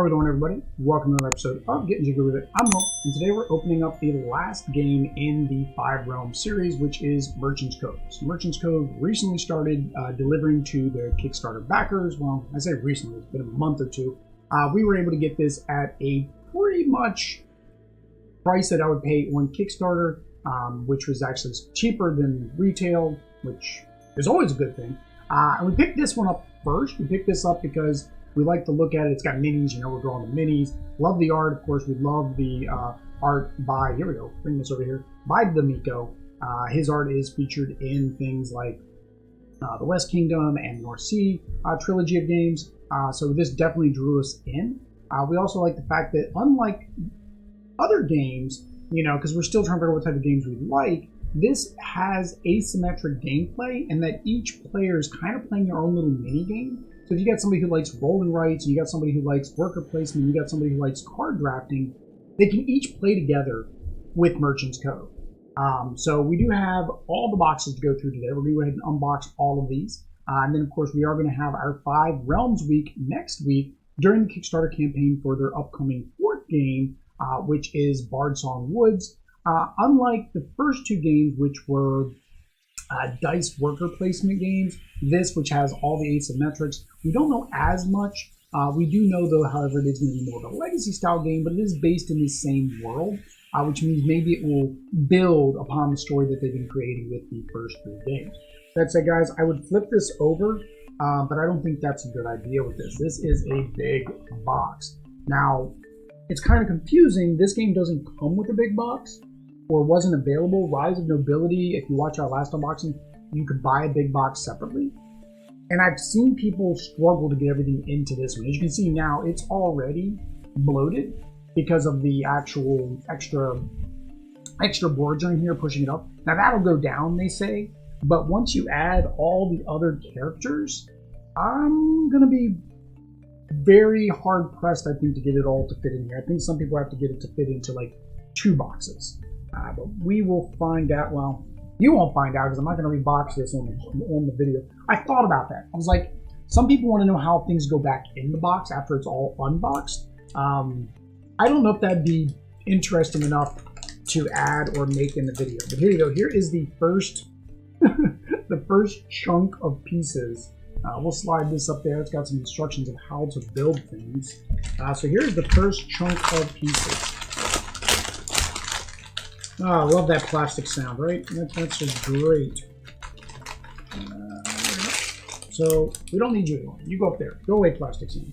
How we doing, everybody? Welcome to another episode of Getting Jiggy With It. I'm Mo, and today we're opening up the last game in the 5 Realms series, which is Merchant's Cove. So Merchant's Cove recently started delivering to their Kickstarter backers. Well, I say recently, it's been a month or two. We were able to get this at a pretty much price that I would pay on Kickstarter, which was actually cheaper than retail, which is always a good thing. And we picked this one up first. We picked this up because we like to look at it. It's got minis, you know, we're drawing the minis. Love the art, of course. We love the art by, here we go, bring this over here, by D'Amico. His art is featured in things like the West Kingdom and North Sea trilogy of games. So this definitely drew us in. We also like the fact that unlike other games, you know, because we're still trying to figure out what type of games we like, this has asymmetric gameplay and that each player is kind of playing their own little mini game. So if you got somebody who likes rolling rights, and you got somebody who likes worker placement, you got somebody who likes card drafting, they can each play together with Merchant's Cove. So we do have all the boxes to go through today. We're going to go ahead and unbox all of these. And then, of course, we are going to have our 5 Realms week next week during the Kickstarter campaign for their upcoming 4th game, which is Bardsong Woods. Unlike the first 2 games, which were dice worker placement games, this, which has all the asymmetrics, we don't know as much. We do know, though, however, it is going to be more of a legacy style game, but it is based in the same world, which means maybe it will build upon the story that they've been creating with the first 3 games. That said, guys, I would flip this over, but I don't think that's a good idea with this. This is a big box. Now, it's kind of confusing. This game doesn't come with a big box, or wasn't available. Rise of Nobility, if you watch our last unboxing, you could buy a big box separately. And I've seen people struggle to get everything into this one. As you can see now, it's already bloated because of the actual extra boards are in here pushing it up. Now that'll go down, they say, but once you add all the other characters, I'm gonna be very hard pressed, I think, to get it all to fit in here. I think some people have to get it to fit into like 2 boxes. But we will find out. Well, you won't find out because I'm not going to rebox this on the video. I thought about that. I was like, some people want to know how things go back in the box after it's all unboxed. I don't know if that'd be interesting enough to add or make in the video. But here you go. Here is the first, the first chunk of pieces. We'll slide this up there. It's got some instructions of how to build things. So here's the first chunk of pieces. Oh, I love that plastic sound, right? That's just great. So we don't need you anymore. You go up there. Go away, plastic sound.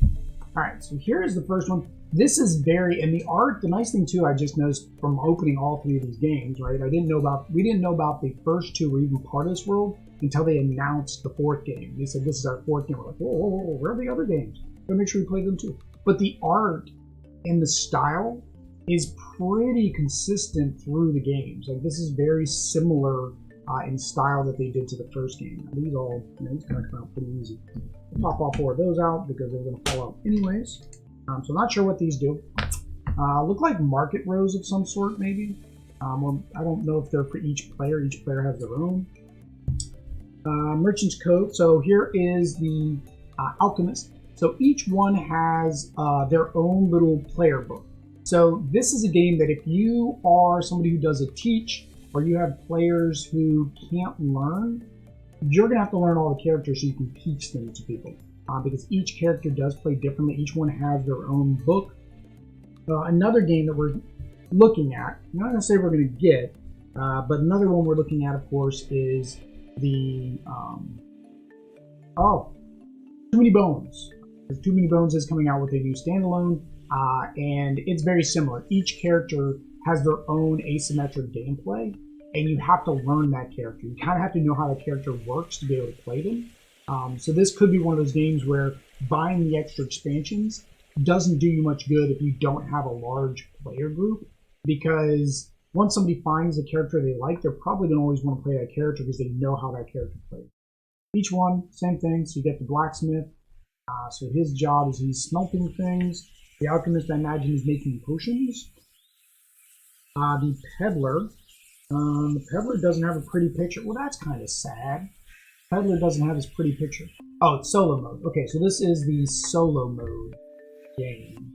All right, so here is the first one. This is very, and the art, the nice thing too, I just noticed from opening all 3 of these games, right? We didn't know about the first 2 were even part of this world until they announced the 4th game. They said, this is our 4th game. We're like, whoa, where are the other games? Gotta make sure we play them too. But the art and the style is pretty consistent through the games. Like, this is very similar in style that they did to the first game. Now, these all, you know, these kind of come out pretty easy. We'll pop all 4 of those out because they're going to fall out anyways. So I'm not sure what these do. Look like market rows of some sort, maybe. Well, I don't know if they're for each player. Each player has their own. Merchant's Cove. So here is the Alchemist. So each one has their own little player book. So this is a game that if you are somebody who does a teach, or you have players who can't learn, you're going to have to learn all the characters so you can teach them to people. Because each character does play differently. Each one has their own book. Another game that we're looking at, I'm not going to say we're going to get, but another one we're looking at, of course, is the, Too Many Bones. Too Many Bones is coming out with a new standalone. And it's very similar. Each character has their own asymmetric gameplay, and you have to learn that character. You kind of have to know how the character works to be able to play them. So this could be one of those games where buying the extra expansions doesn't do you much good if you don't have a large player group, because once somebody finds a character they like, they're probably going to always want to play that character because they know how that character plays. Each one, same thing. So you get the blacksmith. So his job is he's smelting things. The alchemist, I imagine, is making potions. The peddler doesn't have a pretty picture. Well, that's kind of sad. Peddler doesn't have his pretty picture. Oh, it's solo mode. Okay, so this is the solo mode game.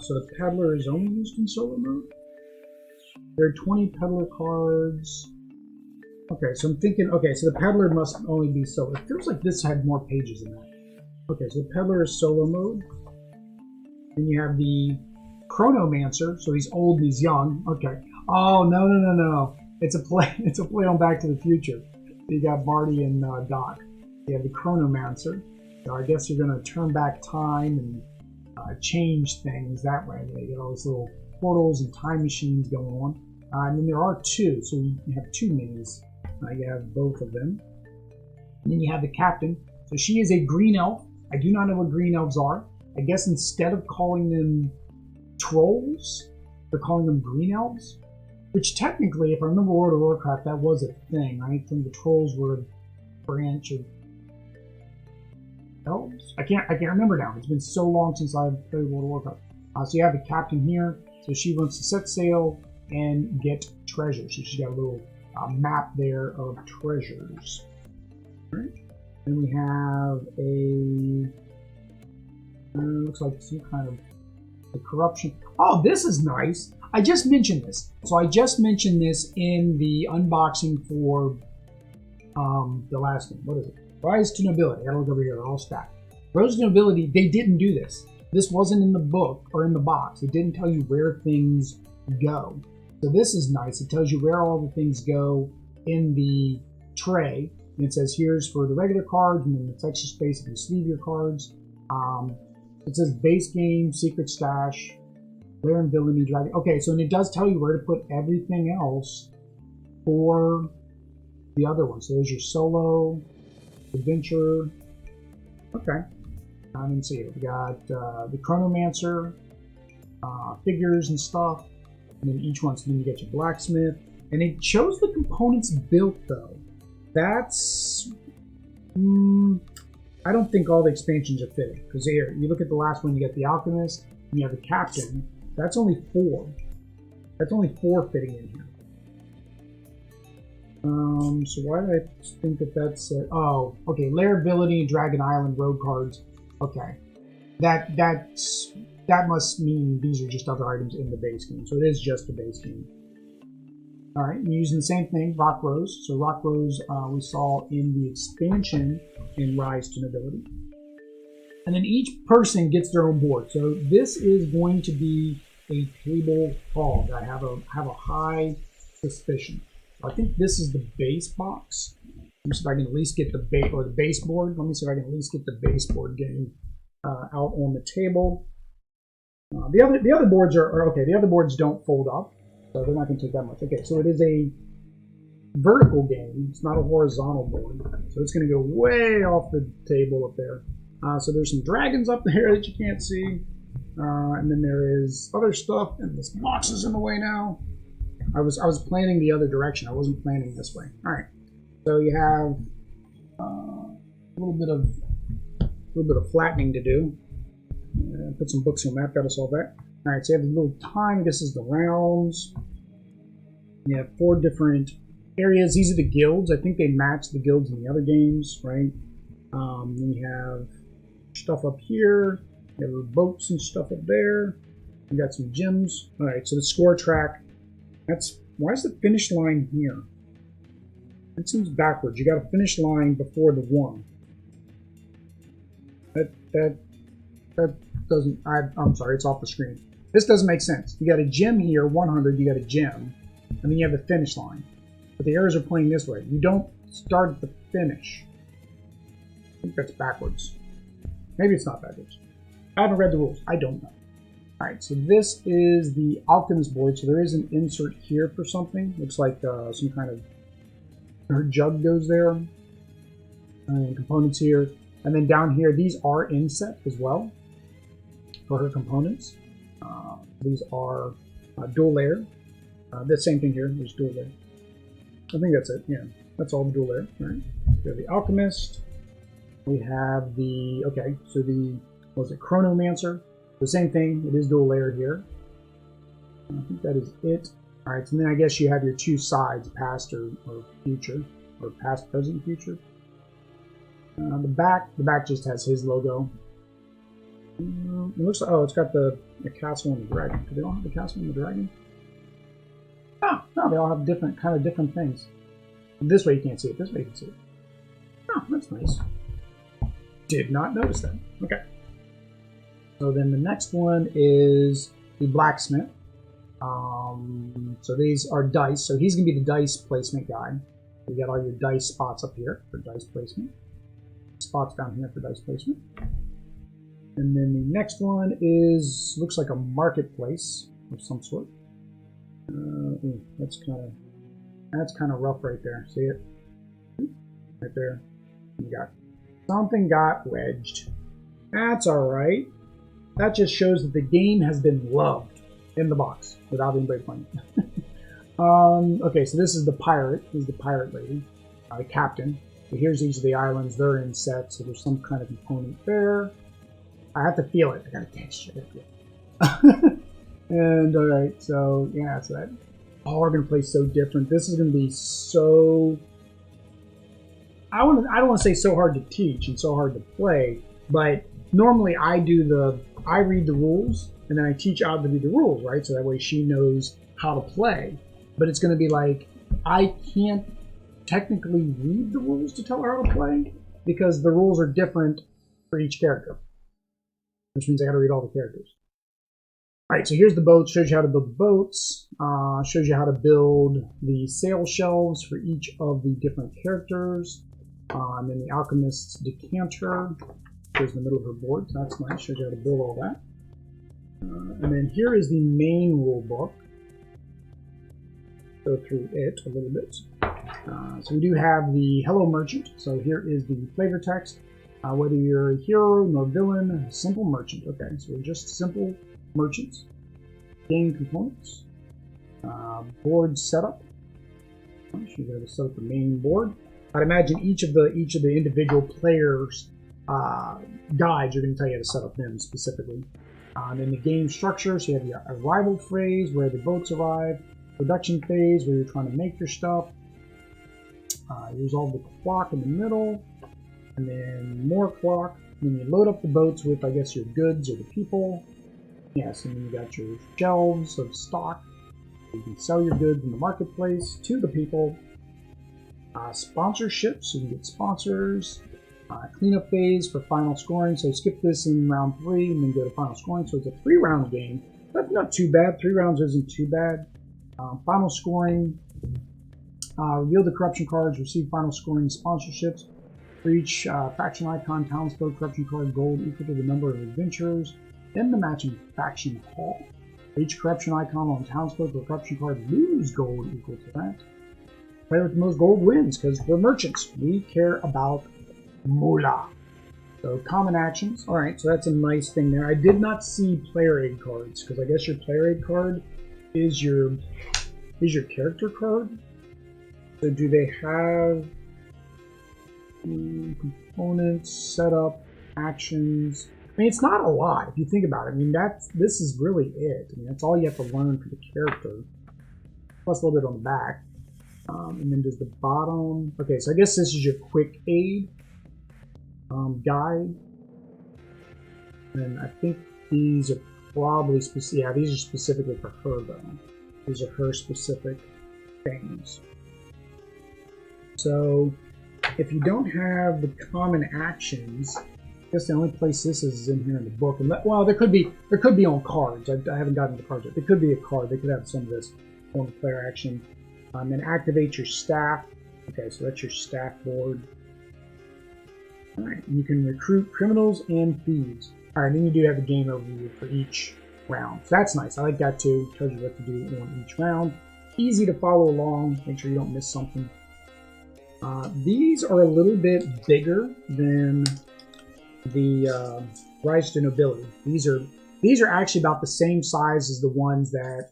So the peddler is only used in solo mode. There are 20 peddler cards. Okay, so I'm thinking, okay, so the peddler must only be solo. It feels like this had more pages than that. Okay, so the peddler is solo mode. Then you have the chronomancer, so he's old and he's young. Okay. Oh, no. It's a play on Back to the Future. You got Marty and Doc. You have the chronomancer. So I guess you're going to turn back time and change things that way. You get all these little portals and time machines going on. And then there are two, so you have two minis. You have both of them. And then you have the captain. So she is a green elf. I do not know what green elves are. I guess instead of calling them trolls, they're calling them green elves. Which technically, if I remember World of Warcraft, that was a thing. I think the trolls were a branch of elves. I can't remember now. It's been so long since I've played World of Warcraft. So you have the captain here. So she wants to set sail and get treasure. So she's got a little map there of treasures. All right. Then we have a looks like some kind of a corruption. Oh, this is nice. I just mentioned this. So I just mentioned this in the unboxing for the last one. What is it? Rise to Nobility. I gotta look over here. They're all stacked. Rise to Nobility, they didn't do this. This wasn't in the book or in the box. It didn't tell you where things go. So this is nice. It tells you where all the things go in the tray. And it says here's for the regular cards, and then it's extra space if you sleeve your cards. It says base game, secret stash, Lair and Villainy, Dragon. Okay, so and it does tell you where to put everything else for the other one. So there's your solo, adventure. Okay. I didn't see it. We got the Chronomancer, figures and stuff. And then each one, so then you get your blacksmith. And it shows the components built though. That's I don't think all the expansions are fitting. Because here, you look at the last one, you get the alchemist, and you have the captain. That's only 4. That's only 4 fitting in here. So why did I think that that's oh, okay, Lair Ability and Dragon Island road cards. Okay. That must mean these are just other items in the base game. So it is just the base game. Alright, you're using the same thing, Rock Rose. So Rock Rose we saw in the expansion in Rise to Nobility. And then each person gets their own board. So this is going to be a table hog. I have a high suspicion. I think this is the base box. Let me see if I can at least get the base board. Let me see if I can at least get the baseboard game out on the table. The other boards are okay. The other boards don't fold up, so they're not going to take that much. Okay, so it is a vertical game. It's not a horizontal board, so it's going to go way off the table up there. So there's some dragons up there that you can't see, and then there is other stuff, and this box is in the way now. I was planning the other direction. I wasn't planning this way. All right, so you have a little bit of flattening to do. Put some books on the map. Got to solve that. All right, so you have a little time. This is the rounds. You have 4 different areas. These are the guilds. I think they match the guilds in the other games, right? Then you have stuff up here. You have boats and stuff up there. You got some gems. All right, so the score track. Why is the finish line here? It seems backwards. You got a finish line before the 1. That doesn't. I'm sorry, it's off the screen. This doesn't make sense. You got a gem here, 100. You got a gem, and then you have the finish line. But the arrows are pointing this way. You don't start at the finish. I think that's backwards. Maybe it's not backwards. I haven't read the rules. I don't know. Alright, so this is the Alchemist board. So there is an insert here for something. Looks like some kind of her jug goes there. And components here. And then down here, these are inset as well for her components. These are dual layer. The same thing here. There's dual layer. I think that's it. Yeah, that's all the dual layer. All right. We have the Alchemist. We have the, okay, so the, what was it, Chronomancer. The same thing, it is dual layered here. I think that is it. All right, so then I guess you have your 2 sides, past or future, or past, present, future. The back just has his logo. It looks like, oh, it's got the castle and the dragon. Do they all have the castle and the dragon? Oh, no, they all have different things. This way you can't see it. This way you can see it. Oh, that's nice. Did not notice that. Okay. So then the next one is the blacksmith. So these are dice. So he's going to be the dice placement guy. You got all your dice spots up here for dice placement. Spots down here for dice placement. And then the next one is, looks like a marketplace of some sort. That's kind of rough right there. See it? Right there. You got something got wedged. That's alright. That just shows that the game has been loved in the box without anybody playing it. Okay, so this is the pirate. This is the pirate lady, the captain. So here's each of the islands. They're in sets, so there's some kind of component there. I have to feel it. I got to taste it. And alright, so yeah, so that all are going to play so different. This is going to be so. I don't want to say so hard to teach and so hard to play, but normally I read the rules and then I teach Autumn to do the rules, right? So that way she knows how to play. But it's going to be like, I can't technically read the rules to tell her how to play because the rules are different for each character, which means I got to read all the characters. All right, so here's the boat. Shows you how to build the boats. Shows you how to build the sail shelves for each of the different characters. And then the alchemist's decanter is in the middle of her board. So that's nice. Shows you how to build all that. And then here is the main rule book. Go through it a little bit. So we do have the Hello Merchant. So here is the flavor text. Whether you're a hero nor villain, simple merchant. Okay, so we're just simple merchants. Game components. Board setup. I'm sure you're going to set up the main board. I'd imagine each of the individual players' guides are going to tell you how to set up them specifically. Then the game structure, so you have your arrival phase where the boats arrive, production phase where you're trying to make your stuff, you resolve the clock in the middle, and then more clock. And then you load up the boats with, I guess, your goods or the people. Yes, and then you got your shelves of stock. You can sell your goods in the marketplace to the people. Sponsorships, so you can get sponsors. Cleanup phase for final scoring. So skip this in round 3 and then go to final scoring. So it's a 3-round game. That's not too bad. 3 rounds isn't too bad. Final scoring. Reveal the corruption cards. Receive final scoring sponsorships. For each faction icon, townsfolk corruption card, gold equal to the number of adventurers in the matching faction hall. For each corruption icon on townsfolk or corruption card, lose gold equal to that. Player with the most gold wins because we're merchants. We care about moolah. So common actions. All right, so that's a nice thing there. I did not see player aid cards because I guess your player aid card is your character card. So do they have components, setup, actions? I mean, it's not a lot if you think about it. I mean, this is really it. I mean, that's all you have to learn for the character. Plus a little bit on the back. And then does the bottom. Okay, so I guess this is your quick aid guide. And I think these are probably specific. Yeah, these are specifically for her though. These are her specific things. So if you don't have the common actions, I guess the only place this is in here in the book. And well, there could be on cards. I haven't gotten the cards yet. There could be a card. They could have some of this on the player action. Then activate your staff. Okay, so that's your staff board. All right, you can recruit criminals and thieves. All right, then you do have a game overview for each round. So that's nice. I like that too. Tells you what to do on each round. Easy to follow along. Make sure you don't miss something. These are a little bit bigger than the Rise to Nobility. These are actually about the same size as the ones that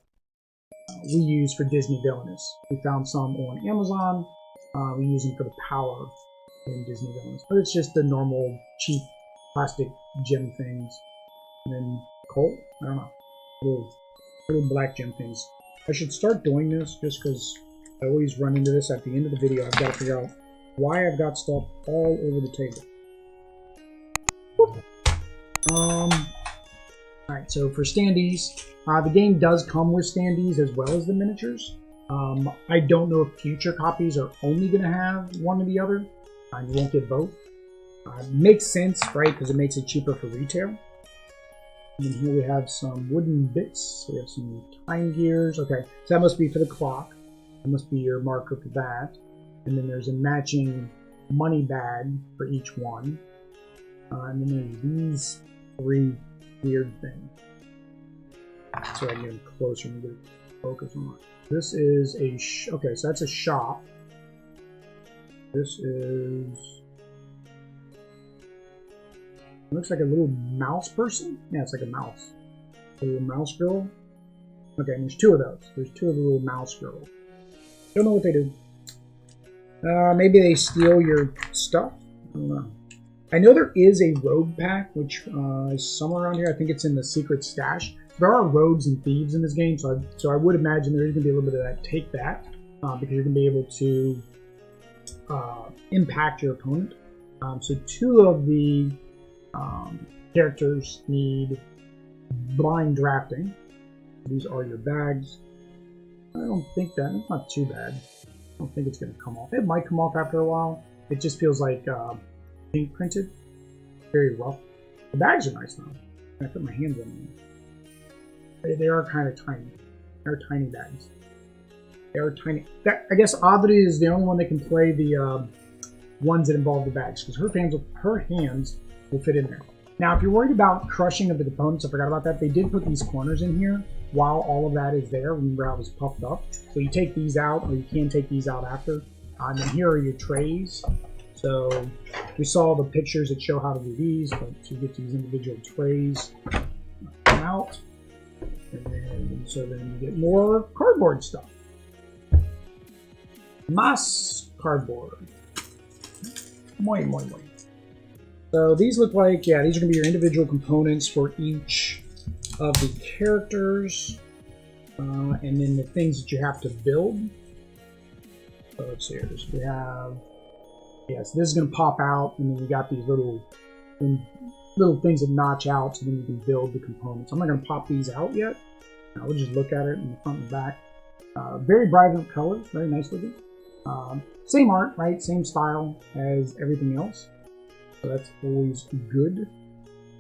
we use for Disney Villainous. We found some on Amazon. We use them for the power in Disney Villainous. But it's just the normal, cheap, plastic gem things. And then coal? I don't know. Little black gem things. I should start doing this just because I always run into this at the end of the video. I've got to figure out why I've got stuff all over the table. So for standees, the game does come with standees as well as the miniatures. I don't know if future copies are only going to have one or the other. You won't get both. Makes sense, right? Because it makes it cheaper for retail. And here we have some wooden bits. We have some time gears. Okay, so that must be for the clock. That must be your marker for that. And then there's a matching money bag for each one. And then there's these three weird things. So I can get them closer and get focus on. This is a okay, so that's a shop. This is looks like a little mouse person. Yeah, it's like a mouse. A little mouse girl. Okay, and there's two of those. There's two of the little mouse girls. Don't know what they do. Maybe they steal your stuff. I don't know. I know there is a rogue pack, which is somewhere around here. I think it's in the secret stash. There are rogues and thieves in this game, so I would imagine there is going to be a little bit of that. Take that, because you're going to be able to impact your opponent. So two of the characters need blind drafting. These are your bags. I don't think it's not too bad. I don't think it's going to come off. It might come off after a while. It just feels like paint printed. Very rough. The bags are nice though. I put my hands on them. They are kind of tiny. They're tiny bags. They are tiny. I guess Audrey is the only one that can play the ones that involve the bags, because her hands will fit in there. Now, if you're worried about crushing of the components, I forgot about that. They did put these corners in here while all of that is there. Remember how it was puffed up? So you take these out, or you can take these out after. And then here are your trays. So we saw the pictures that show how to do these, but you get these individual trays out. And then you get more cardboard stuff. Mas cardboard. Muy. So these look like, yeah, these are going to be your individual components for each of the characters. And then the things that you have to build. So let's see here. We have, yes, this is going to pop out, and then you got these little things that notch out, so then you can build the components. I'm not going to pop these out yet. We'll just look at it in the front and back. Very vibrant colors, very nice looking. Same art, right? Same style as everything else. So that's always good.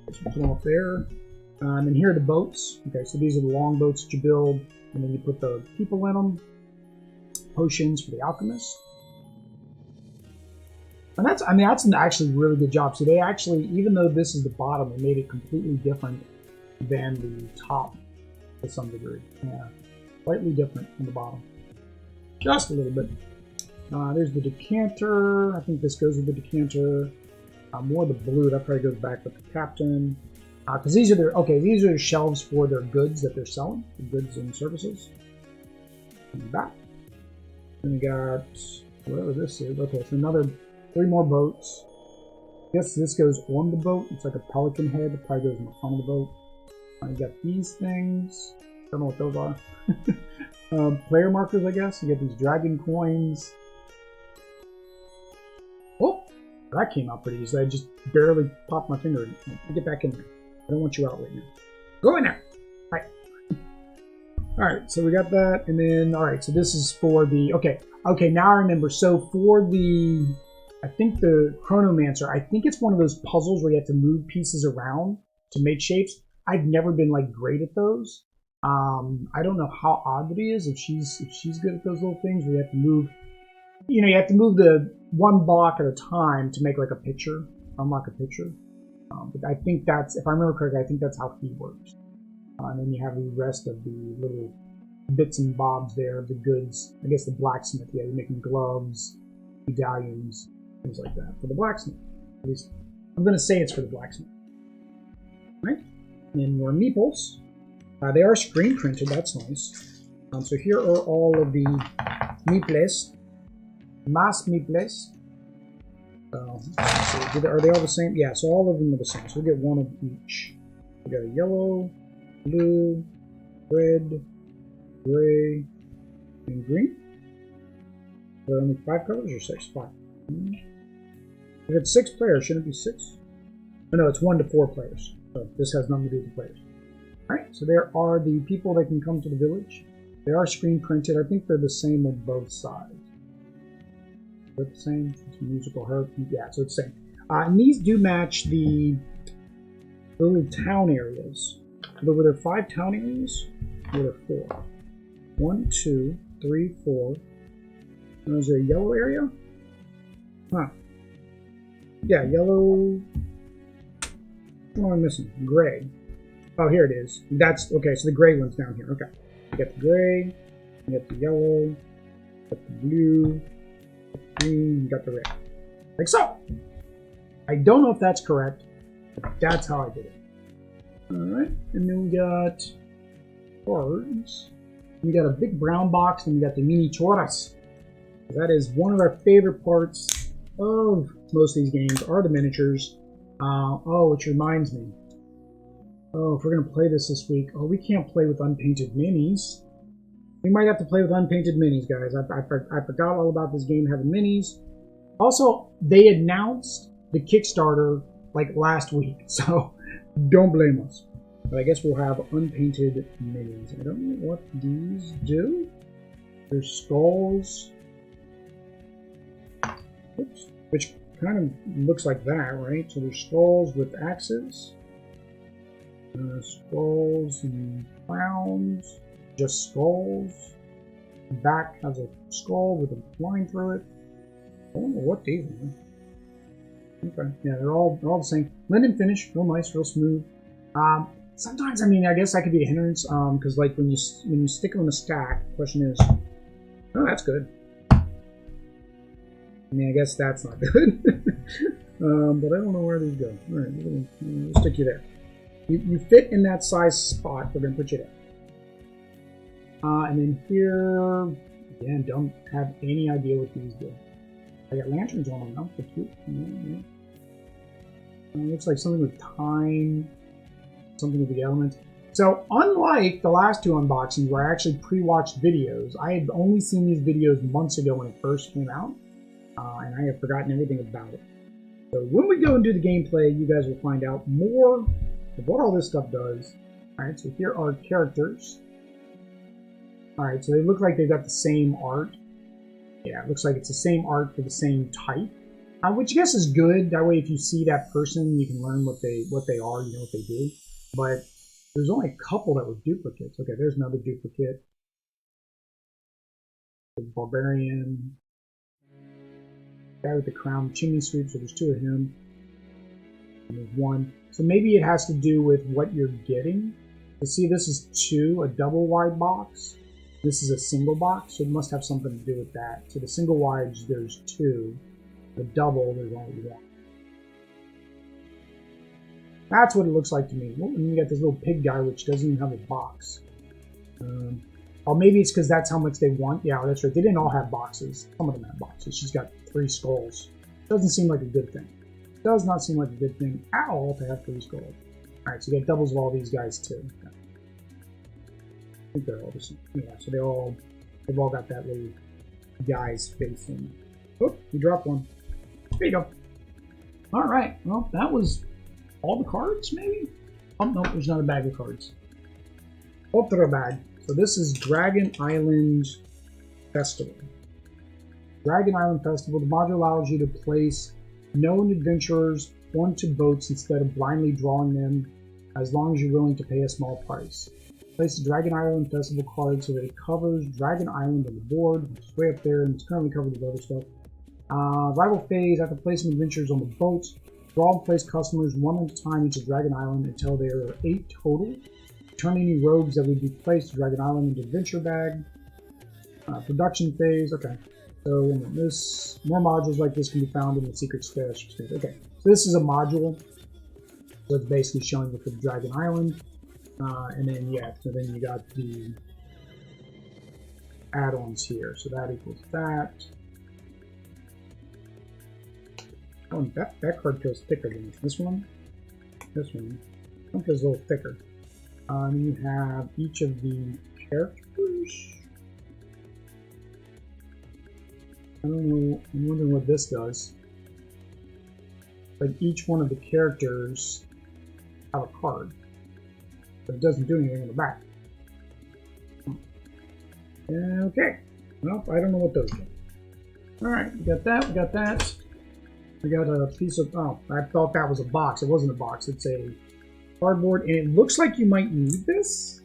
Put them up there. And then here are the boats. Okay, so these are the long boats that you build, and then you put the people in them. Potions for the alchemist. And that's actually a really good job. So they actually, even though this is the bottom, they made it completely different than the top to some degree. Yeah, slightly different from the bottom. Just a little bit. There's the decanter. I think this goes with the decanter. More of the blue, that probably goes back with the captain. Because these are their shelves for their goods that they're selling, the goods and services. And back. And we got whatever this is. Okay, so another 3 more boats. I guess this goes on the boat. It's like a pelican head. It probably goes in the front of the boat. You got these things. Don't know what those are. Player markers, I guess. You get these dragon coins. Oh, that came out pretty easy. I just barely popped my finger in. Get back in there. I don't want you out right now. Go in there. All right. All right. So we got that, and then all right. So this is for the okay. Now I remember. So for the, I think the Chronomancer. I think it's one of those puzzles where you have to move pieces around to make shapes. I've never been like great at those. I don't know how Audrey is, if she's good at those little things where you have to move. You have to move the one block at a time to make like a picture, unlock a picture. But I think that's, if I remember correctly, I think that's how he works. And then you have the rest of the little bits and bobs there of the goods. I guess the blacksmith, yeah, you're making gloves, medallions, things like that for the blacksmith. At least I'm going to say it's for the blacksmith. Right? And then your meeples. They are screen printed, that's nice. So here are all of the meeples. Mas meeples. So are they all the same? Yeah, so all of them are the same. So we'll get one of each. We got a yellow, blue, red, gray, and green. There are only 5 colors or 6? 5. If it's 6 players, shouldn't it be 6? Oh, no, it's 1 to 4 players. So this has nothing to do with the players. Alright, so there are the people that can come to the village. They are screen printed. I think they're the same on both sides. Is that the same? It's musical herb. Yeah, so it's the same. And these do match the little town areas. Were there 5 town areas? Or were there 4? 1, 2, 3, 4. And is there a yellow area? Huh. Yeah, yellow. What am I missing? Gray. Oh, here it is. That's okay. So the gray one's down here. Okay. You got the gray. You got the yellow. You got the blue. The green. You got the red. Like so. I don't know if that's correct, but that's how I did it. All right. And then we got cards. We got a big brown box, and we got the mini choras. That is one of our favorite parts of most of these games are the miniatures. Oh, which reminds me. Oh, if we're going to play this week, oh, we can't play with unpainted minis. We might have to play with unpainted minis, guys. I forgot all about this game having minis. Also, they announced the Kickstarter like last week, so don't blame us. But I guess we'll have unpainted minis. I don't know what these do. They're skulls. Oops. Which kind of looks like that, right? So there's skulls with axes. Skulls and crowns. Just skulls. The back has a skull with a line through it. I don't know what these are. Okay, yeah, they're all the same. Linen finish, real nice, real smooth. Sometimes, I mean, I guess that could be a hindrance, because like when you stick them in a stack, the question is, oh, that's good. I mean, I guess that's not good. But I don't know where these go. All right, we'll stick you there. You fit in that size spot. We're going to put you there. And then here, again, don't have any idea what these do. I got lanterns on them now. They're cute. Yeah. Looks like something with time, something with the elements. So, unlike the last 2 unboxings where I actually pre-watched videos, I had only seen these videos months ago when it first came out, and I have forgotten everything about it. So when we go and do the gameplay, you guys will find out more of what all this stuff does. Alright, so here are characters. Alright, so they look like they've got the same art. Yeah, it looks like it's the same art for the same type. Which I guess is good. That way if you see that person, you can learn what they are, you know what they do. But there's only a couple that were duplicates. Okay, there's another duplicate. The barbarian. Guy with the crown, chimney sweep, so there's 2 of him. And there's 1. So maybe it has to do with what you're getting. You see, this is 2, a double wide box. This is a single box, so it must have something to do with that. So the single wides, there's 2. The double, there's only 1. That's what it looks like to me. Well, and you got this little pig guy, which doesn't even have a box. Or maybe it's because that's how much they want. Yeah, that's right. They didn't all have boxes. Some of them have boxes. She's got 3 skulls. Doesn't seem like a good thing. Does not seem like a good thing at all to have 3 skulls. Alright, so you get doubles of all these guys too. Okay. I think they're all the same. Yeah, so they've all got that little guy's face in. Oh, you dropped one. There you go. Alright, well, that was all the cards, maybe? Oh, no, there's not a bag of cards. Otra bag. So this is Dragon Island Festival. Dragon Island Festival. The module allows you to place known adventurers onto boats instead of blindly drawing them, as long as you're willing to pay a small price. Place the Dragon Island Festival card so that it covers Dragon Island on the board, which is way up there, and it's currently covered with other stuff. Rival phase. After placing adventurers on the boats, draw and place customers 1 at a time into Dragon Island until there are 8 total. Turn any rogues that would be placed to Dragon Island into adventure bag. Production phase. Okay. So this more modules like this can be found in the secret stash. Okay. So this is a module. So it's basically showing you for the Dragon Island. And then yeah, so then you got the add-ons here. So that equals that. Oh, that card feels thicker than this one. This one feels a little thicker. You have each of the characters. I don't know. I'm wondering what this does. Like each one of the characters have a card. but it doesn't do anything on the back. Okay. Well, I don't know what those do. Alright, we got that, we got that. We got a piece of, oh, I thought that was a box. It wasn't a box, it's a cardboard, and it looks like you might need this.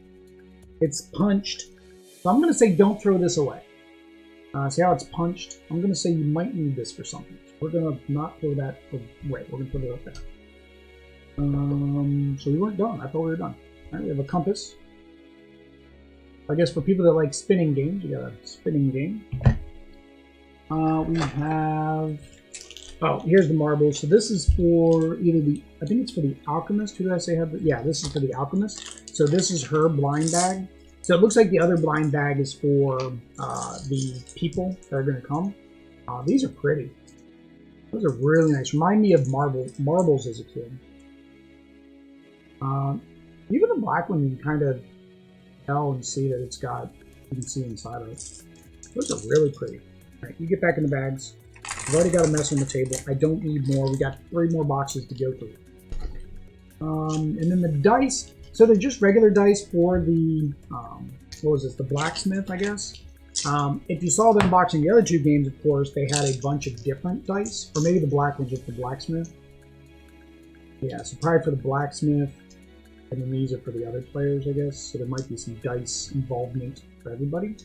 It's punched. So I'm going to say don't throw this away. See how it's punched? I'm going to say you might need this for something. We're going to not throw that away. We're going to put it up there. So we weren't done. I thought we were done. All right, we have a compass. I guess for people that like spinning games, you got a spinning game. We have... Oh, here's the marbles. So this is for either the... I think it's for the alchemist. Who did I say had the... Yeah, this is for the alchemist. So this is her blind bag. So it looks like the other blind bag is for the people that are going to come. These are pretty. Those are really nice. Remind me of marbles as a kid. Even the black one, you can kind of tell and see that it's got... You can see inside of it. Those are really pretty. All right, you get back in the bags. I've already got a mess on the table. I don't need more. We got 3 more boxes to go through. And then the dice... So they're just regular dice for the, what was this, the blacksmith, I guess? If you saw them boxing the other 2 games, of course, they had a bunch of different dice. Or maybe the black one's just the blacksmith. Yeah, so probably for the blacksmith. And then these are for the other players, I guess. So there might be some dice involvement for everybody.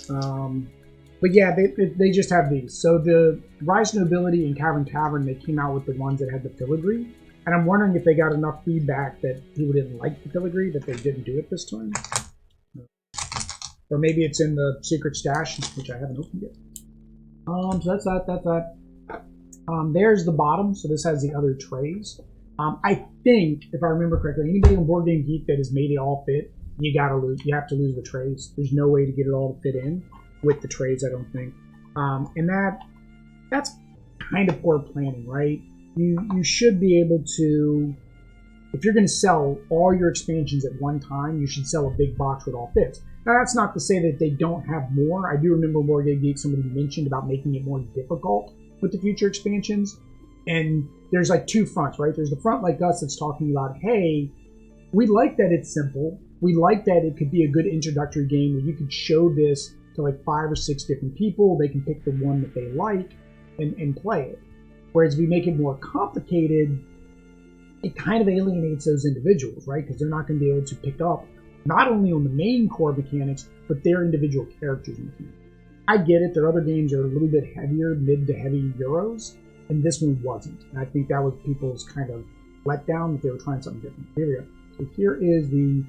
But yeah, they just have these. So the Rise of Nobility and Cavern Tavern, they came out with the ones that had the filigree. And I'm wondering if they got enough feedback that people didn't like the filigree, that they didn't do it this time. Or maybe it's in the secret stash, which I haven't opened yet. So that's that. There's the bottom, so this has the other trays. I think, if I remember correctly, anybody on Board Game Geek that has made it all fit, you have to lose the trays. There's no way to get it all to fit in with the trays, I don't think. And that's kind of poor planning, right? You should be able to, if you're going to sell all your expansions at one time, you should sell a big box with all fits. Now, that's not to say that they don't have more. I do remember Board Game Geek, somebody mentioned about making it more difficult with the future expansions. And there's like 2 fronts, right? There's the front like us that's talking about, hey, we like that it's simple. We like that it could be a good introductory game where you could show this to like 5 or 6 different people. They can pick the one that they like and play it. Whereas if we make it more complicated, it kind of alienates those individuals, right? Because they're not going to be able to pick up not only on the main core mechanics, but their individual characters. I get it. Their other games are a little bit heavier, mid to heavy Euros, and this one wasn't. And I think that was people's kind of letdown that they were trying something different. Here we go. So here is the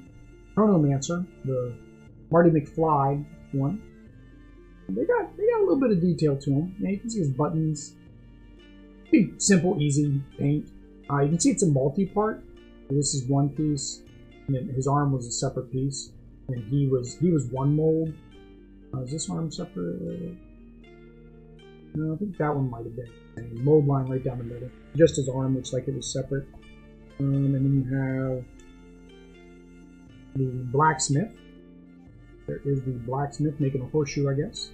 Chronomancer, the Marty McFly one. They got a little bit of detail to them. Yeah, you can see his buttons. Pretty simple, easy paint. You can see it's a multi-part. This is one piece, and then his arm was a separate piece, and he was one mold. Is this arm separate? No, I think that one might have been. And mold line right down the middle. Just his arm looks like it was separate. And then you have the blacksmith. There is the blacksmith making a horseshoe, I guess.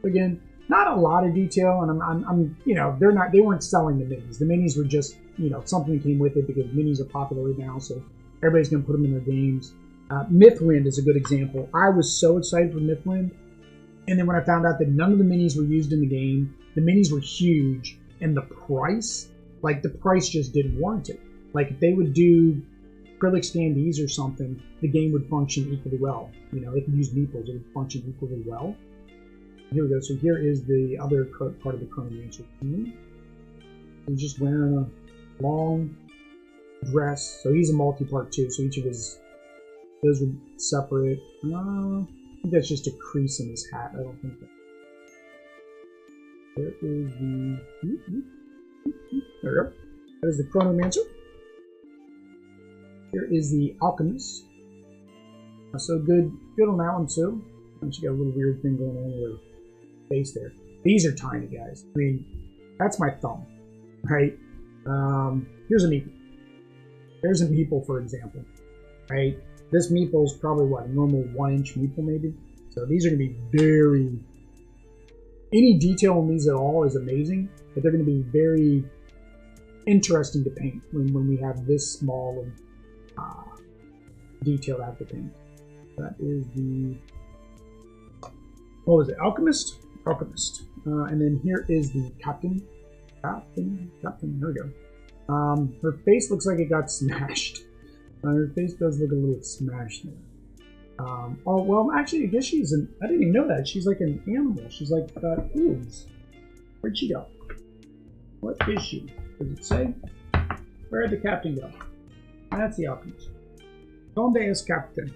Again, not a lot of detail, and I'm you know, they weren't selling the minis. The minis were just, you know, something that came with it because minis are popular right now, so everybody's going to put them in their games. Mythwind is a good example. I was so excited for Mythwind, and then when I found out that none of the minis were used in the game, the minis were huge, and the price just didn't warrant it. Like, if they would do acrylic standees or something, the game would function equally well. You know, they could use meeples, it would function equally well. Here we go. So here is the other part of the Chronomancer. He's just wearing a long dress. So he's a multi-part too. So each of those are separate. I think that's just a crease in his hat. I don't think that. There is the... There we go. That is the Chronomancer. Here is the Alchemist. So good on that one too. She got a little weird thing going on with her face there. These are tiny, guys. I mean, that's my thumb, right? Here's a meeple. There's a meeple, for example, right? This meeple is probably what, a normal 1-inch meeple, maybe. So these are going to be very. Any detail on these at all is amazing, but they're going to be very interesting to paint when we have this small of detailed out to paint. That is the, what was it, Alchemist? Alchemist. And then here is the Captain. Captain, there we go. Her face looks like it got smashed. Her face does look a little smashed there. Oh, well, actually, I guess she's an, I didn't even know that. She's like an animal. She's like got hooves. Where'd she go? What is she? Does it say? Where'd the captain go? That's the Alchemist. Donde es Captain?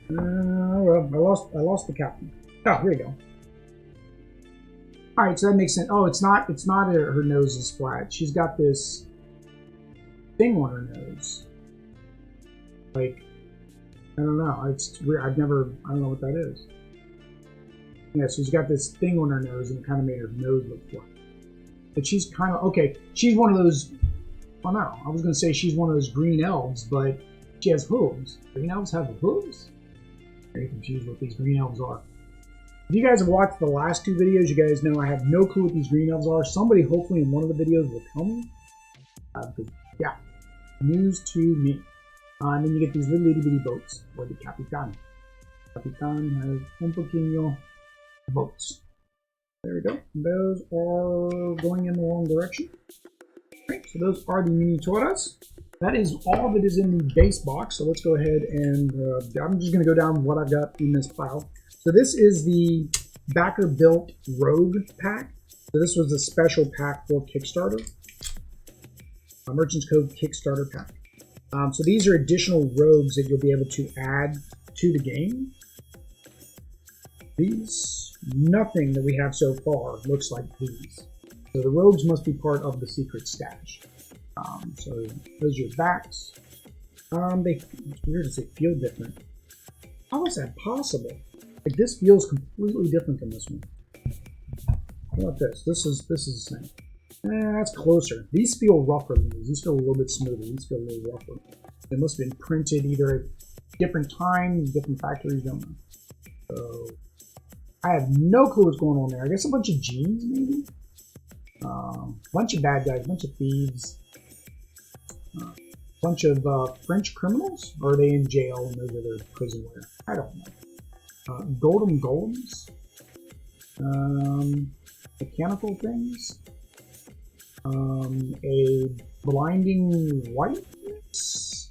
Well, I lost the captain. Oh, here we go. All right, so that makes sense. Oh, it's not her nose is flat. She's got this thing on her nose. Like, I don't know. It's weird. I don't know what that is. Yeah, so she's got this thing on her nose, and it kind of made her nose look flat. But she's kind of, okay, she's one of those, well, no, I was going to say she's one of those green elves, but she has hooves. Green elves have hooves? Very confused what these green elves are. If you guys have watched the last two videos, you guys know I have no clue what these green elves are. Somebody hopefully in one of the videos will tell me. Because, yeah, news to me. And then you get these little itty bitty boats, or the Capitan. Capitan has un pequeño boats. There we go. Those are going in the wrong direction. Right, so those are the miniaturas. That is all that is in the base box. So let's go ahead and I'm just going to go down what I've got in this file. So this is the backer built Rogue pack. So this was a special pack for Kickstarter. Merchant's Cove Kickstarter pack. So these are additional rogues that you'll be able to add to the game. These, nothing that we have so far looks like these. So the rogues must be part of the secret stash. So those are your backs. It's weird as they feel different. How is that possible? Like this feels completely different than this one. How about this? This is the same. That's closer. These feel rougher than these. These feel a little bit smoother. These feel a little rougher. They must have been printed either at different times, different factories, don't know. So I have no clue what's going on there. I guess a bunch of genes, maybe? Bunch of bad guys, bunch of thieves. Bunch of French criminals? Or are they in jail and those are their prison wear? I don't know. Golden golems? Mechanical things? A blinding whiteness?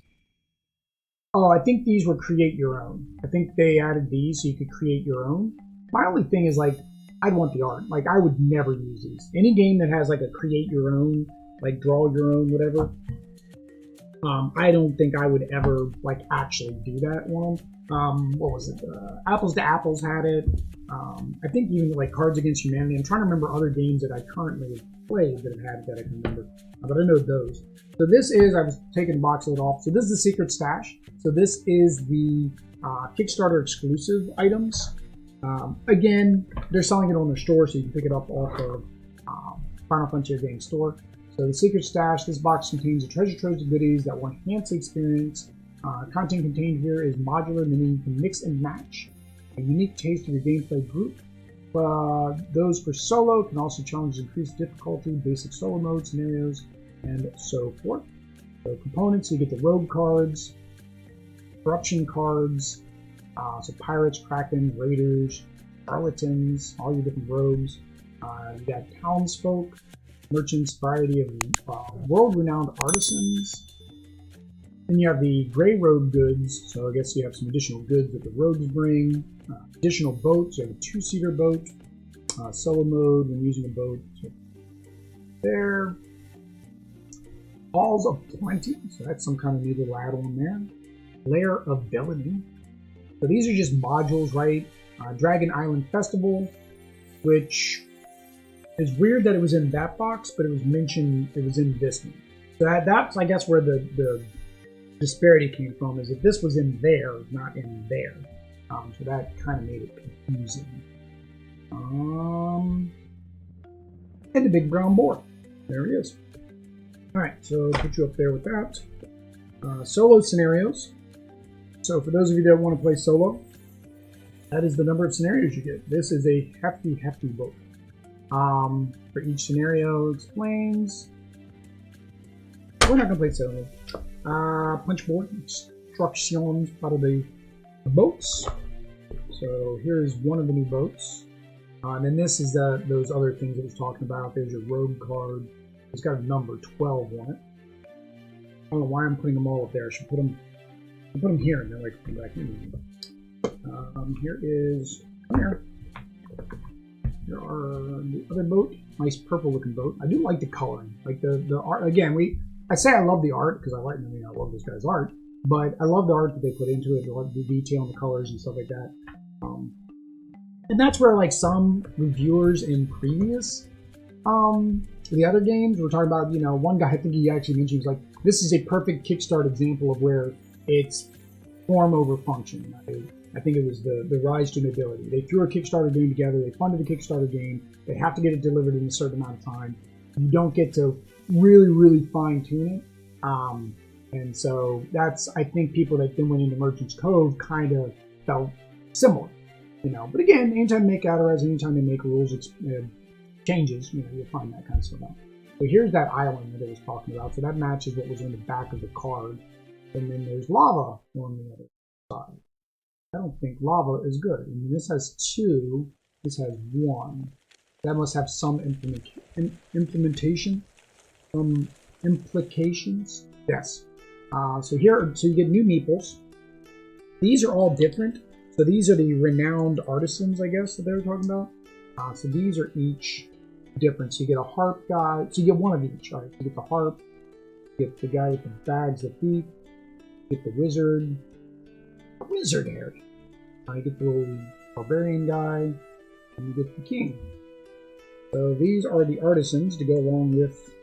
Oh, I think these were create your own. I think they added these so you could create your own. My only thing is, like, I'd want the art. Like, I would never use these. Any game that has, like, a create your own, like, draw your own, whatever, I don't think I would ever, like, actually do that one. What was it? Apples to Apples had it. I think even, like, Cards Against Humanity. I'm trying to remember other games that I currently played that have had it that I can remember. But I know those. So this is, I was taking the box lid off. So this is the secret stash. So this is the Kickstarter exclusive items. Again, they're selling it on their store, so you can pick it up off of Final Frontier Games store. So the secret stash, this box contains a treasure trove of goodies that will enhance the experience. Content contained here is modular, meaning you can mix and match a unique taste of your gameplay group. Those for solo can also challenge increased difficulty, basic solo mode, scenarios, and so forth. So components, you get the rogue cards, corruption cards, so pirates, kraken, raiders, charlatans, all your different rogues. You got townsfolk, merchants, variety of world-renowned artisans. Then you have the gray road goods, so I guess you have some additional goods that the rogues bring. Additional boats, you have a two-seater boat. Solo mode when using a boat. So there. Halls of Plenty, so that's some kind of new little add-on there. Lair of Villainy. So these are just modules, right? Dragon Island Festival, which is weird that it was in that box, but it was mentioned, it was in this one. So that's, I guess, where the disparity came from, is that this was in there, not in there. So that kind of made it confusing. And the big brown board. There it is. Alright, so I'll put you up there with that. Solo scenarios. So for those of you that want to play solo, that is the number of scenarios you get. This is a hefty book. For each scenario explains we're not gonna play Standees. Punch board, instructions, part of the boats. So here's one of the new boats. And then this is those other things that I was talking about. There's your rogue card. It's got a number 12 on it. I don't know why I'm putting them all up there. I should put them here and then like come back in. Here is here. There are the other boat. Nice purple looking boat. I do like the coloring. Like the art. Again, I say I love the art because I love this guy's art. But I love the art that they put into it. The detail and the colors and stuff like that. And that's where like some reviewers in previous the other games were talking about, one guy, I think he actually mentioned, he was like, this is a perfect Kickstart example of where it's form over function. I think it was the Rise to Nobility. They threw a Kickstarter game together, they funded the Kickstarter game, they have to get it delivered in a certain amount of time. You don't get to really, really fine tune it. And so that's, I think people that then went into Merchant's Cove kind of felt similar. But again, anytime they make Outer anytime they make rules changes, you'll find that kind of stuff out. So here's that island that I was talking about. So that matches what was on the back of the card. And then there's lava on the other side. I don't think lava is good. I mean, this has 2. This has 1. That must have some implementation, implications. Yes. So you get new meeples. These are all different. So these are the renowned artisans, I guess, that they were talking about. So these are each different. So you get a harp guy. So you get one of each. All right. You get the harp. You get the guy with the bags of beef. You get the wizard. Wizard Harry. You get the little barbarian guy. And you get the king. So these are the artisans to go along with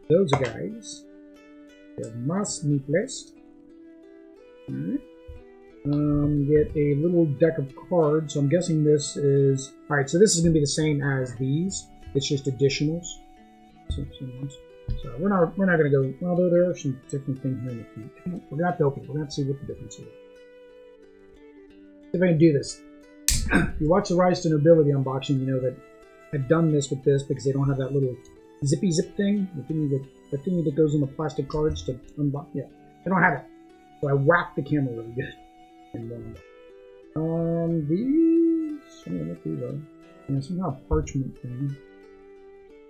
those guys. They're Mas Meeplist. Alright. Get a little deck of cards. So I'm guessing this is... Alright, so this is going to be the same as these. It's just additionals. So we're not going to go... Although there are some different things here in the front. We're going to have to open it. We're going to have to see what the difference is. If I can do this. If you watch the Rise to Nobility unboxing, you know that I've done this with this because they don't have that little zippy zip thing. The thingy that goes on the plastic cards to unbox. Yeah, they don't have it. So I whacked the camera really good. And these, I don't know what these are. Yeah, some kind of parchment thing.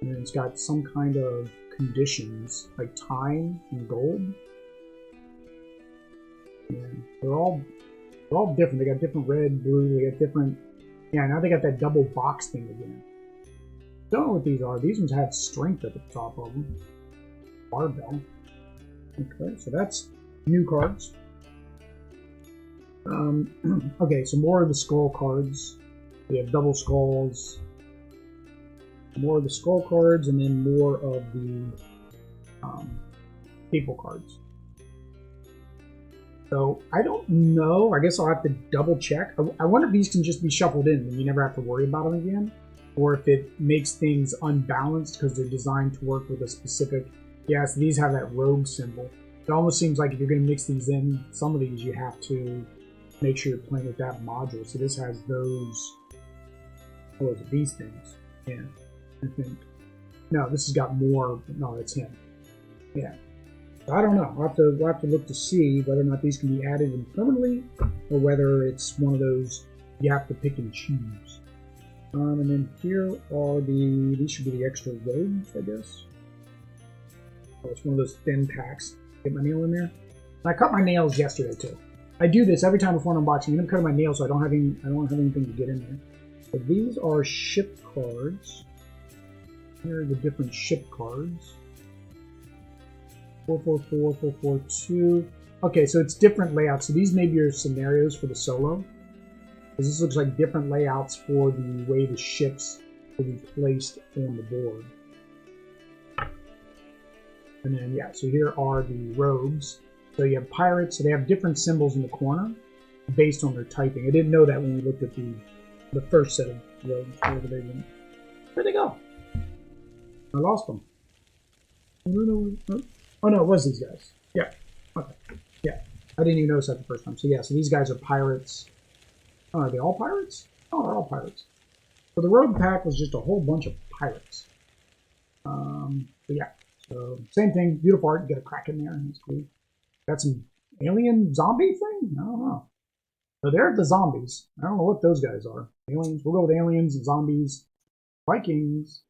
And then it's got some kind of conditions, like time and gold. Yeah, they're all different. They got different red, blue, they got different... Yeah, now they got that double box thing again. Don't know what these are. These ones have strength at the top of them. Barbell. Okay, so that's new cards. Okay, so more of the skull cards. We have double skulls. More of the skull cards, and then more of the people cards. So I don't know. I guess I'll have to double check. I wonder if these can just be shuffled in and you never have to worry about them again, or if it makes things unbalanced because they're designed to work with a specific. Yeah, so these have that rogue symbol. It almost seems like if you're going to mix these in, some of these you have to make sure you're playing with that module. So this has those. What is it? These things. Yeah, I think. No, this has got more. No, that's him. Yeah. I don't know. We'll have to look to see whether or not these can be added in permanently, or whether it's one of those you have to pick and choose. And then here are these should be the extra robes, I guess. Oh, it's one of those thin packs. Get my nail in there. And I cut my nails yesterday too. I do this every time before an unboxing. I'm cutting my nails so I don't have anything to get in there. But these are ship cards. Here are the different ship cards. 444, 442. Okay, so it's different layouts. So these may be your scenarios for the solo. Because this looks like different layouts for the way the ships will be placed on the board. And then, yeah, so here are the rogues. So you have pirates, so they have different symbols in the corner based on their typing. I didn't know that when we looked at the first set of rogues. Where'd they go? I lost them. Oh no, it was these guys. Yeah. Okay. Yeah. I didn't even notice that the first time. So yeah, so these guys are pirates. Oh, are they all pirates? Oh, they're all pirates. So the rogue pack was just a whole bunch of pirates. But yeah. So same thing, beautiful art. You got a crack in there. That's cool. Got some alien zombie thing. I don't know. So they're the zombies. I don't know what those guys are. Aliens. We'll go with aliens and zombies. Vikings.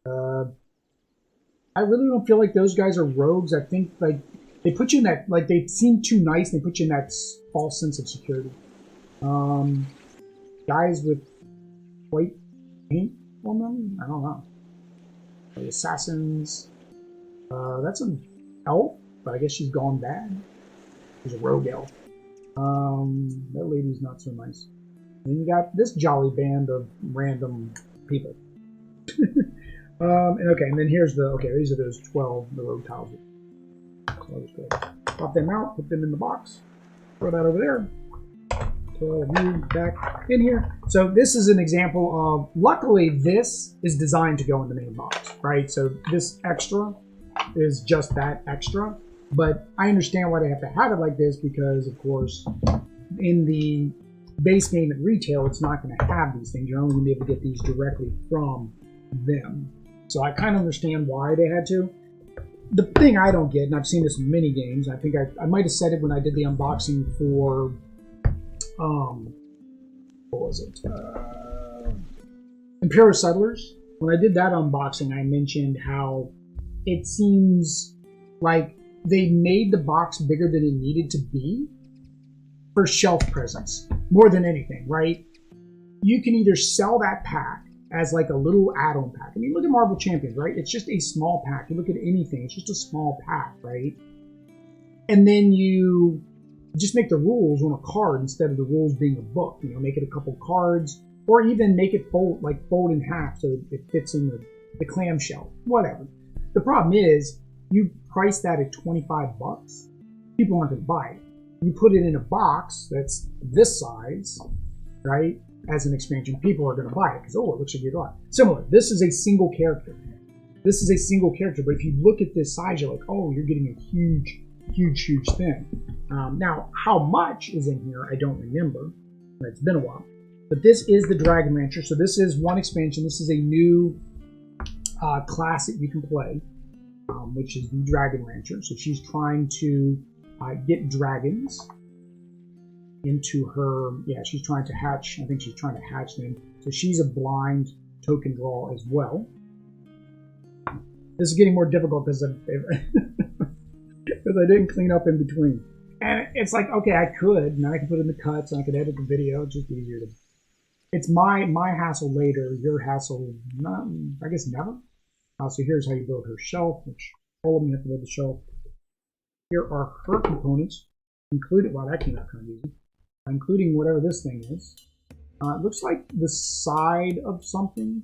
I really don't feel like those guys are rogues. I think like they put you in that, like they seem too nice. And they put you in that false sense of security. Guys with white paint on them. I don't know. The assassins. That's an elf, but I guess she's gone bad. She's a rogue elf. That lady's not so nice. And you got this jolly band of random people. And okay, and then here's the, okay, these are those 12, the rogue tiles. So I'll just go pop them out, put them in the box, throw that over there, throw you back in here. So this is an example of, luckily this is designed to go in the main box, right? So this extra is just that extra, but I understand why they have to have it like this because, of course, in the base game at retail, it's not going to have these things. You're only going to be able to get these directly from them. So I kind of understand why they had to. The thing I don't get, and I've seen this in many games, I think I might have said it when I did the unboxing for, what was it? Imperial Settlers. When I did that unboxing, I mentioned how it seems like they made the box bigger than it needed to be for shelf presence, more than anything, right? You can either sell that pack as like a little add-on pack. I mean, look at Marvel Champions, right? It's just a small pack. You look at anything, it's just a small pack, right? And then you just make the rules on a card instead of the rules being a book. You know, make it a couple cards, or even make it fold in half so it fits in the clamshell, whatever. The problem is, you price that at 25 bucks, people aren't going to buy it. You put it in a box that's this size, right, as an expansion, people are going to buy it because, oh, it looks like you're lot. Similar, this is a single character. This is a single character, but if you look at this size, you're like, oh, you're getting a huge, huge, huge thing. Now, how much is in here, I don't remember. It's been a while. But this is the Dragon Rancher. So this is one expansion. This is a new class that you can play, which is the Dragon Rancher. So she's trying to get dragons into her, yeah, she's trying to hatch, I think she's trying to hatch them. So she's a blind token draw as well. This is getting more difficult because I didn't clean up in between. And it's like, okay, I could, and I can put in the cuts, and I could edit the video, it's just easier to, it's my hassle later, your hassle, not, I guess never. So here's how you build her shelf, which all of them you have to build the shelf. Here are her components, including, wow, that came out kind of easy, including whatever this thing is. It looks like the side of something.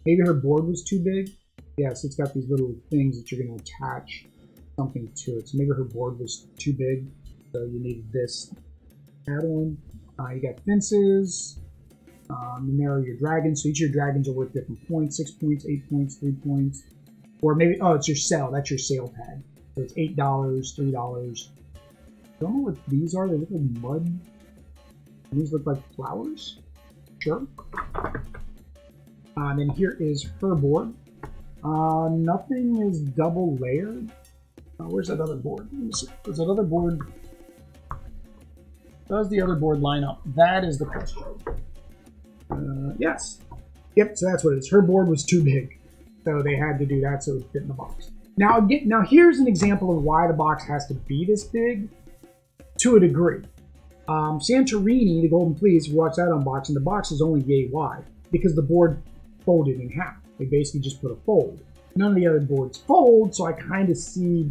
Maybe her board was too big. Yes, it's got these little things that you're going to attach something to it. So maybe her board was too big, so you needed this add-on. You got fences. You narrow your dragons. So each of your dragons are worth different points. 6 points, 8 points, 3 points. Or maybe, oh, it's your sale. That's your sale pad. So it's $8, $3. I don't know what these are. They look like mud. These look like flowers. Sure. And then here is her board. Nothing is double layered. Where's that other board? Let me see. Does that other board? Does the other board line up? That is the question. Yes. Yep. So that's what it is. Her board was too big, so they had to do that so it fit in the box. Now, again, here's an example of why the box has to be this big, to a degree. Santorini, the Golden Fleece, if you watch that unboxing, the box is only yay wide because the board folded in half. They basically just put a fold. None of the other boards fold, so I kind of see,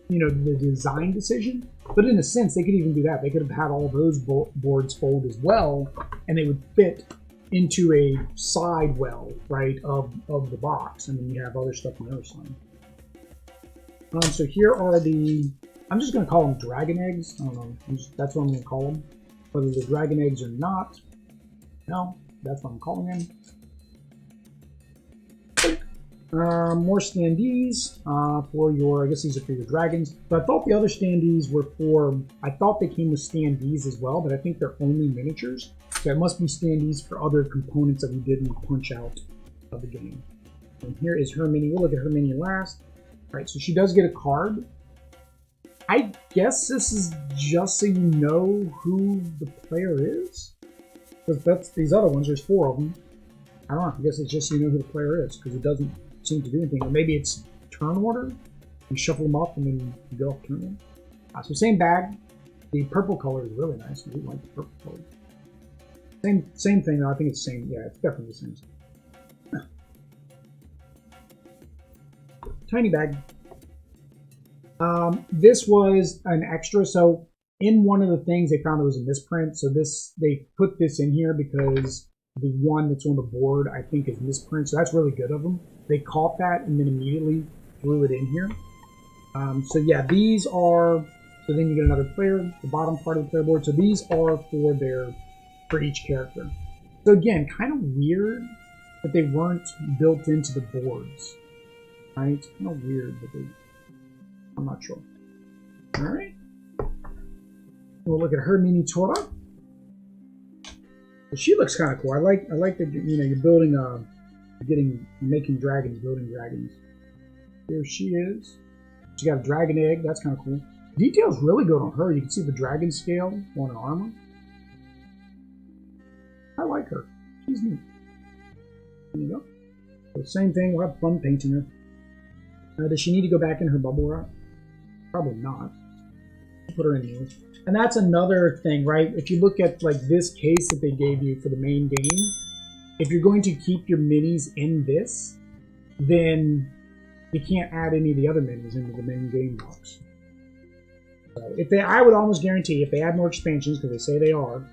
you know, the design decision. But in a sense, they could even do that. They could have had all those boards fold as well, and they would fit into a side well, right, of the box. And then you have other stuff on the other side. So here are the, I'm just going to call them dragon eggs. I don't know. That's what I'm going to call them. Whether they're dragon eggs or not, no, that's what I'm calling them. More standees for your, I guess these are for your dragons. But I thought the other standees were for, I thought they came with standees as well, but I think they're only miniatures. So it must be standees for other components that we didn't punch out of the game. And here is her mini. We'll look at her mini last. Right, so she does get a card. I guess this is just so you know who the player is. Because that's these other ones, there's 4 of them. I don't know, I guess it's just so you know who the player is, because it doesn't seem to do anything. Or maybe it's turn order. You shuffle them up and then you go off turn order. So same bag. The purple color is really nice. I do like the purple color. Same thing though. I think it's the same. Yeah, it's definitely the same. Tiny bag. This was an extra. So in one of the things they found there was a misprint. So they put this in here because the one that's on the board I think is misprint. So that's really good of them. They caught that and then immediately threw it in here. So yeah, these are. So then you get another player, the bottom part of the player board. So these are for each character. So again, kind of weird that they weren't built into the boards. Right? It's kind of weird that I'm not sure. All right. We'll look at her mini Tora. She looks kind of cool. I like that you're building making dragons, building dragons. Here she is. She got a dragon egg. That's kind of cool. Detail's really good on her. You can see the dragon scale on her armor. I like her. She's neat. There you go. So same thing. We'll have fun painting her. Does she need to go back in her bubble wrap? Probably not. Put her in here. And that's another thing, right? If you look at like this case that they gave you for the main game, if you're going to keep your minis in this, then you can't add any of the other minis into the main game box. So I would almost guarantee if they add more expansions, because they say they are,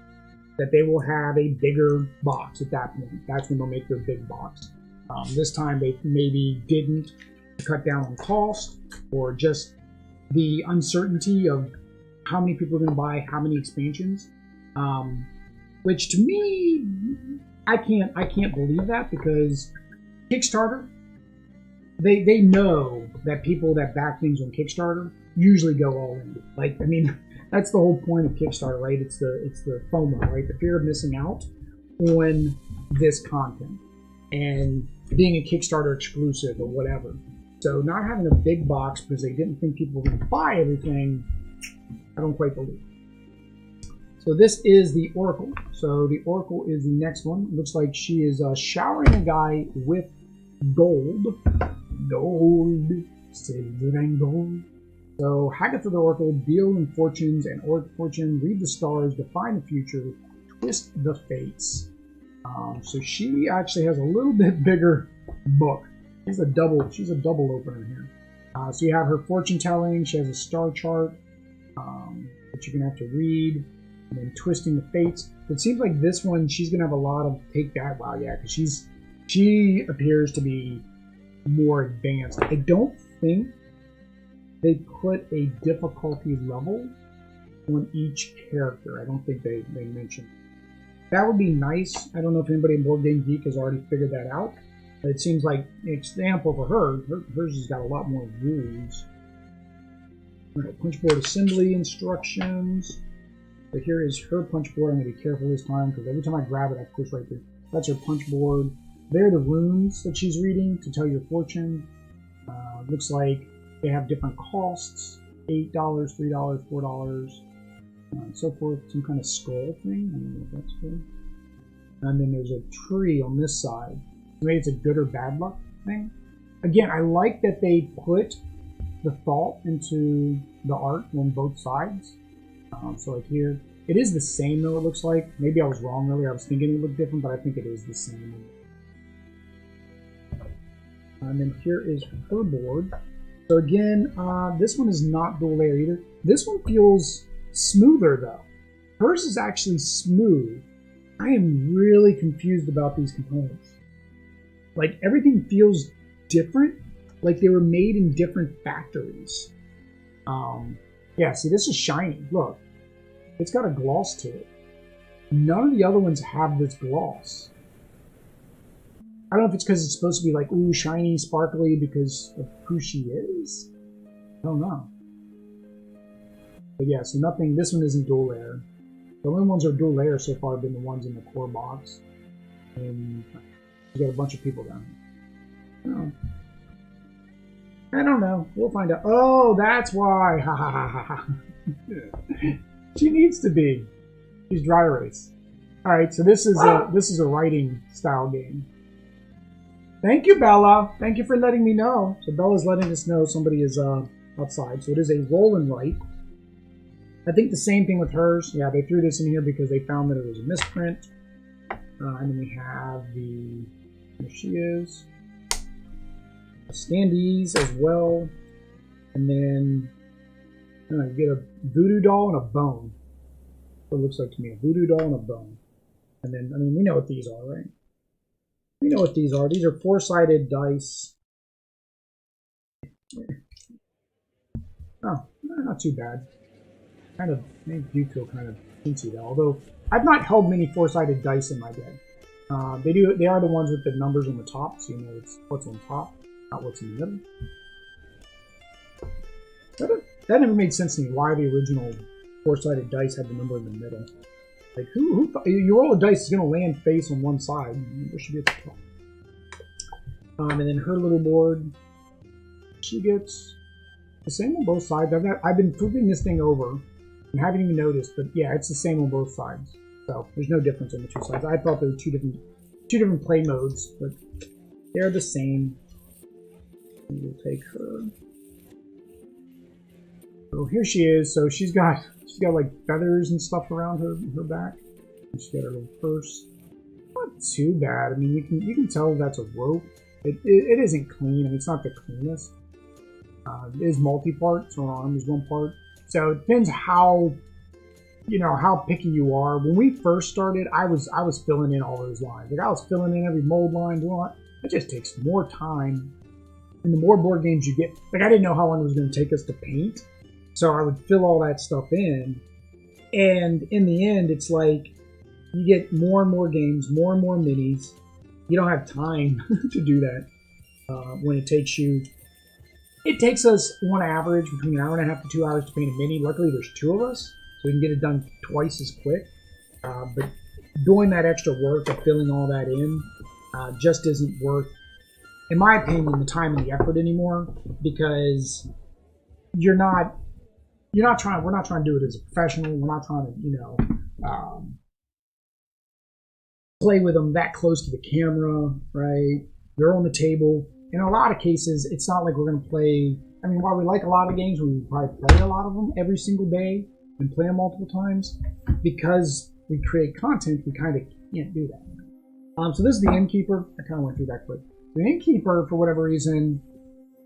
that they will have a bigger box at that point. That's when they'll make their big box. This time they maybe didn't cut down on cost, or just the uncertainty of how many people are going to buy how many expansions. Which to me, I can't believe that, because Kickstarter, they know that people that back things on Kickstarter usually go all in. Like, I mean, that's the whole point of Kickstarter, right? It's the FOMO, right? The fear of missing out on this content and being a Kickstarter exclusive or whatever. So not having a big box because they didn't think people were going to buy everything, I don't quite believe. So this is the Oracle. So the Oracle is the next one. It looks like she is showering a guy with gold, silver and gold. So Hagatha the Oracle, deal in fortunes and Oracle fortune, read the stars, define the future, twist the fates. So she actually has a little bit bigger book. She's a double opener here. So you have her fortune telling. She has a star chart that you're gonna have to read, and then twisting the fates. It seems like this one she's gonna have a lot of take that. Wow, yeah, because she appears to be more advanced. I don't think they put a difficulty level on each character. I don't think they mentioned. That would be nice. I don't know if anybody in Board Game Geek has already figured that out. But it seems like an example for hers has got a lot more rules. Right, punch board assembly instructions. So here is her punch board. I'm going to be careful this time because every time I grab it, I push right there. That's her punch board. There are the runes that she's reading to tell your fortune. Looks like they have different costs. $8, $3, $4, and so forth. Some kind of skull thing. I don't know what that's for. And then there's a tree on this side. Maybe it's a good or bad luck thing. Again, I like that they put the thought into the art on both sides. So like here, it is the same though, it looks like. Maybe I was wrong earlier. I was thinking it looked different, but I think it is the same. And then here is her board. So again, this one is not dual layer either. This one feels smoother though. Hers is actually smooth. I am really confused about these components. Like, everything feels different, like they were made in different factories. Yeah, see, this is shiny. Look, it's got a gloss to it. None of the other ones have this gloss. I don't know if it's because it's supposed to be like, ooh, shiny, sparkly because of who she is. I don't know. But yeah, so nothing, this one isn't dual layer. The only ones that are dual layer so far have been the ones in the core box. And you got a bunch of people down here. I don't know. We'll find out. Oh, that's why. Ha ha ha ha ha. She needs to be. She's dry erase. All right, so this is a writing style game. Thank you, Bella. Thank you for letting me know. So Bella's letting us know somebody is outside. So it is a roll and write. I think the same thing with hers. Yeah, they threw this in here because they found that it was a misprint. And then we have the, there she is, Standees as well. And then you get a voodoo doll and a bone. What it looks like to me, a voodoo doll and a bone. And then, I mean, we know what these are, right? We know what these are. These are four-sided dice. Oh, not too bad. Kind of, they do feel kind of teensy though. Although I've not held many four-sided dice in my day. They are the ones with the numbers on the top, so you know it's what's on top, not what's in the middle. That never made sense to me. Why the original four-sided dice had the number in the middle? Like who you roll a dice is going to land face on one side. There should be at the top. And then her little board, she gets the same on both sides. I've been flipping this thing over and haven't even noticed, but yeah, it's the same on both sides. So there's no difference on the two sides. I thought there were two different play modes, but they're the same. And we'll take her. So here she is. So she's got like feathers and stuff around her back. And she's got her little purse. Not too bad. I mean, you can tell that's a rope. It isn't clean. I mean, it's not the cleanest. It is multi-part, so her arm is one part. So it depends how picky you are. When we first started, I was filling in all those lines. Like I was filling in every mold line. It just takes more time. And the more board games you get, like I didn't know how long it was going to take us to paint. So I would fill all that stuff in. And in the end, it's like you get more and more games, more and more minis. You don't have time to do that when it takes you. It takes us on average between an hour and a half to 2 hours to paint a mini. Luckily, there's two of us, so we can get it done twice as quick. But doing that extra work of filling all that in just isn't worth, in my opinion, the time and the effort anymore, because we're not trying to do it as a professional. We're not trying to, play with them that close to the camera, right? They're on the table. In a lot of cases, it's not like we're going to play. I mean, while we like a lot of games, we probably play a lot of them every single day and play them multiple times. Because we create content, we kind of can't do that. So this is the innkeeper. I kind of went through that quick. The innkeeper, for whatever reason,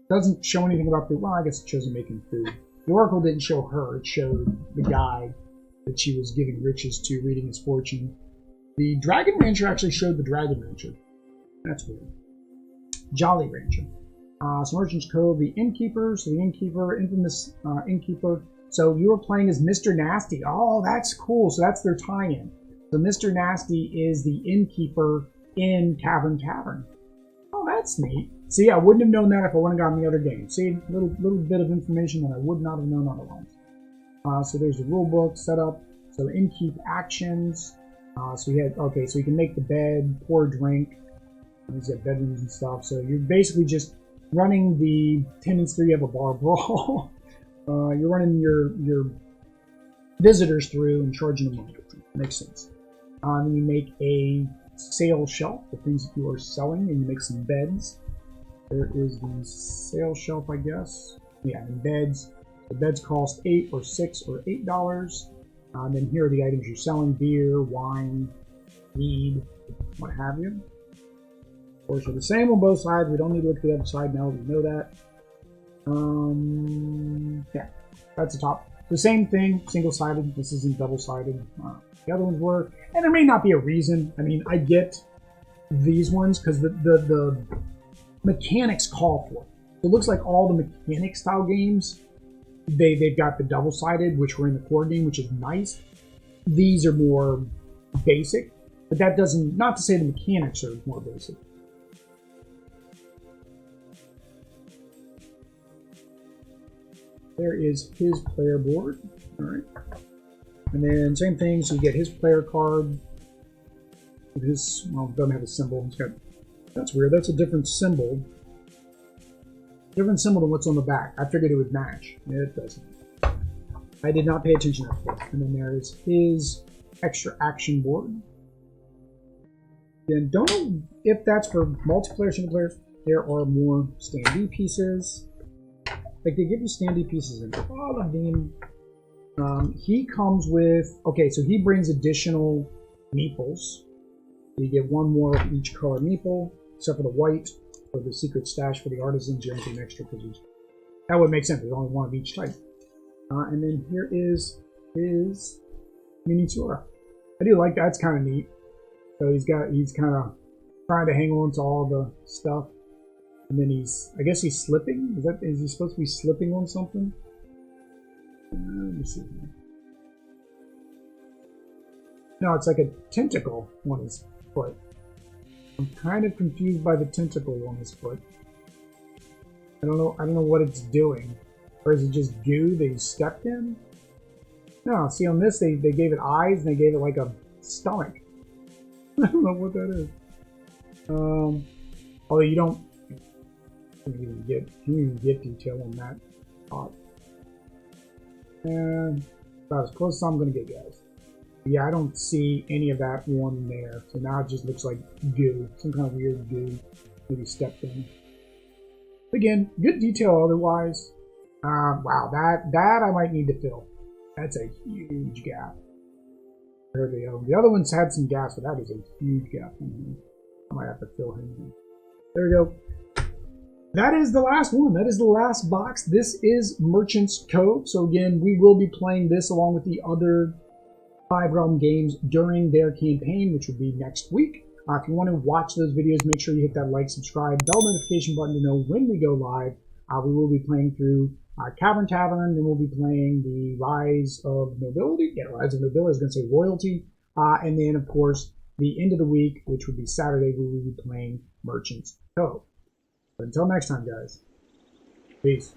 doesn't show anything about food. Well, I guess it shows him making food. The oracle didn't show her. It showed the guy that she was giving riches to, reading his fortune. The Dragon Rancher actually showed the Dragon Rancher. That's weird. Jolly Rancher. So Merchant's Cove, the innkeeper. So the innkeeper, infamous innkeeper. So you were playing as Mr. Nasty. Oh, that's cool. So that's their tie-in. So Mr. Nasty is the innkeeper in Cavern Tavern. Oh, that's neat. See, I wouldn't have known that if I wouldn't have gotten the other game. See, little bit of information that I would not have known otherwise. So there's the rule book set up. So innkeep actions. So you can make the bed, pour a drink. He's got bedrooms and stuff. So you're basically just running the tenants through. You have a bar brawl. You're running your visitors through and charging them money. Makes sense. Then you make a sale shelf, the things that you are selling, and you make some beds. There is the sale shelf, I guess. Yeah, and beds. The beds cost $8 or $6 or $8. And then here are the items you're selling: beer, wine, mead, what have you. Of course, they're the same on both sides. We don't need to look at the other side now. We know that. Yeah, that's the top. The same thing, single-sided. This isn't double-sided. The other ones were, and there may not be a reason. I mean, I get these ones because the mechanics call for it. It looks like all the mechanic-style games, they've got the double-sided, which were in the core game, which is nice. These are more basic, but that doesn't, not to say the mechanics are more basic. There is his player board. All right. And then same thing, so you get his player card. With his, well, it doesn't have a symbol. It's got, that's weird. That's a different symbol Different symbol than what's on the back. I figured it would match. It doesn't. I did not pay attention to that. And then there's his extra action board. Then don't know if that's for multiplayer, single player. There are more standee pieces. Like they give you standee pieces in all of them. He comes with, okay, so he brings additional meeples. You get one more of each color meeple, except for the white, for the secret stash for the artisans. You don't get an extra because that would make sense. There's only one of each type. And then here is his miniatura. I do like that. It's kind of neat. So he's kind of trying to hang on to all the stuff. And then I guess he's slipping. Is he supposed to be slipping on something? Let me see. No, it's like a tentacle on his foot. I'm kind of confused by the tentacle on his foot. I don't know what it's doing. Or is it just goo that he stepped in? No, see on this they gave it eyes and they gave it like a stomach. I don't know what that is. Although you don't even get detail on that spot. And about as close as I'm gonna get, guys. Yeah, I don't see any of that one there. So now it just looks like goo. Some kind of weird goo. Maybe stepped in. Again, good detail otherwise. Wow, that I might need to fill. That's a huge gap. There they go. The other ones had some gaps, but that is a huge gap in here. I might have to fill him. There we go. That is the last one. That is the last box. This is Merchant's Cove. So again, we will be playing this along with the other 5 Realm games during their campaign, which will be next week. If you want to watch those videos, make sure you hit that like, subscribe, bell notification button to know when we go live. We will be playing through Cavern Tavern, then we'll be playing the Rise of Nobility. Yeah, Rise of Nobility, I was going to say Royalty. And then, of course, the end of the week, which would be Saturday, we will be playing Merchant's Cove. But until next time, guys, peace.